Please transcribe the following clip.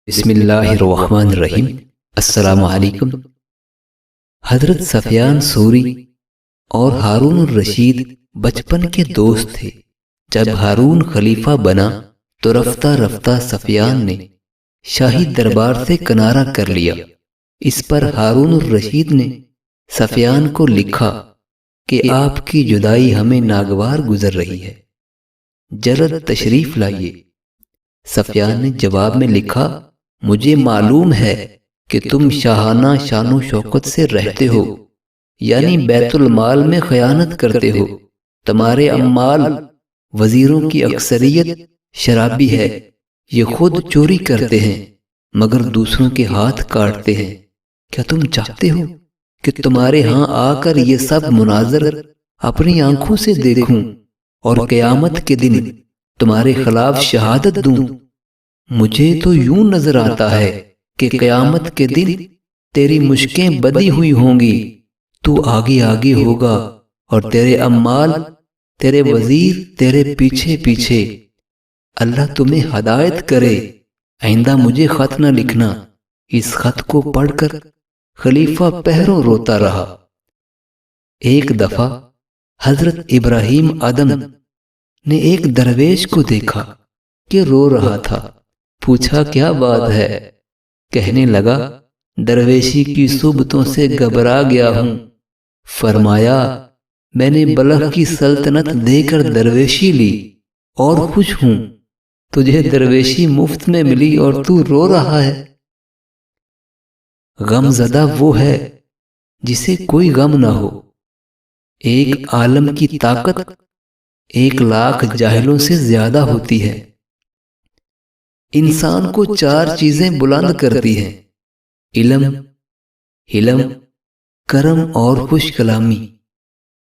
بسم اللہ الرحمن الرحیم۔ السلام علیکم۔ حضرت سفیان سوری اور ہارون الرشید بچپن کے دوست تھے۔ جب ہارون خلیفہ بنا تو رفتہ رفتہ سفیان نے شاہی دربار سے کنارہ کر لیا۔ اس پر ہارون الرشید نے سفیان کو لکھا کہ آپ کی جدائی ہمیں ناگوار گزر رہی ہے، جلد تشریف لائیے۔ سفیان نے جواب میں لکھا، مجھے معلوم ہے کہ تم شاہانہ شان و شوکت سے رہتے ہو، یعنی بیت المال میں خیانت کرتے ہو۔ تمہارے عمال وزیروں کی اکثریت شرابی ہے، یہ خود چوری کرتے ہیں مگر دوسروں کے ہاتھ کاٹتے ہیں۔ کیا تم چاہتے ہو کہ تمہارے ہاں آ کر یہ سب مناظر اپنی آنکھوں سے دیکھوں اور قیامت کے دن تمہارے خلاف شہادت دوں؟ مجھے تو یوں نظر آتا ہے کہ قیامت کے دن تیری مشکیں بدی ہوئی ہوں گی، تو آگے آگے ہوگا اور تیرے عمال، تیرے وزیر تیرے پیچھے پیچھے۔ اللہ تمہیں ہدایت کرے۔ آئندہ مجھے خط نہ لکھنا۔ اس خط کو پڑھ کر خلیفہ پہروں روتا رہا۔ ایک دفعہ حضرت ابراہیم ادم نے ایک درویش کو دیکھا کہ رو رہا تھا۔ پوچھا، کیا بات ہے؟ کہنے لگا، درویشی کی صحبتوں سے گھبرا گیا ہوں۔ فرمایا، میں نے بلخ کی سلطنت دے کر درویشی لی اور خوش ہوں، تجھے درویشی مفت میں ملی اور تو رو رہا ہے۔ غم زدہ وہ ہے جسے کوئی غم نہ ہو۔ ایک عالم کی طاقت 1,00,000 جاہلوں سے زیادہ ہوتی ہے۔ انسان کو 4 چیزیں بلند کرتی ہیں: علم، حلم، کرم اور خوش کلامی۔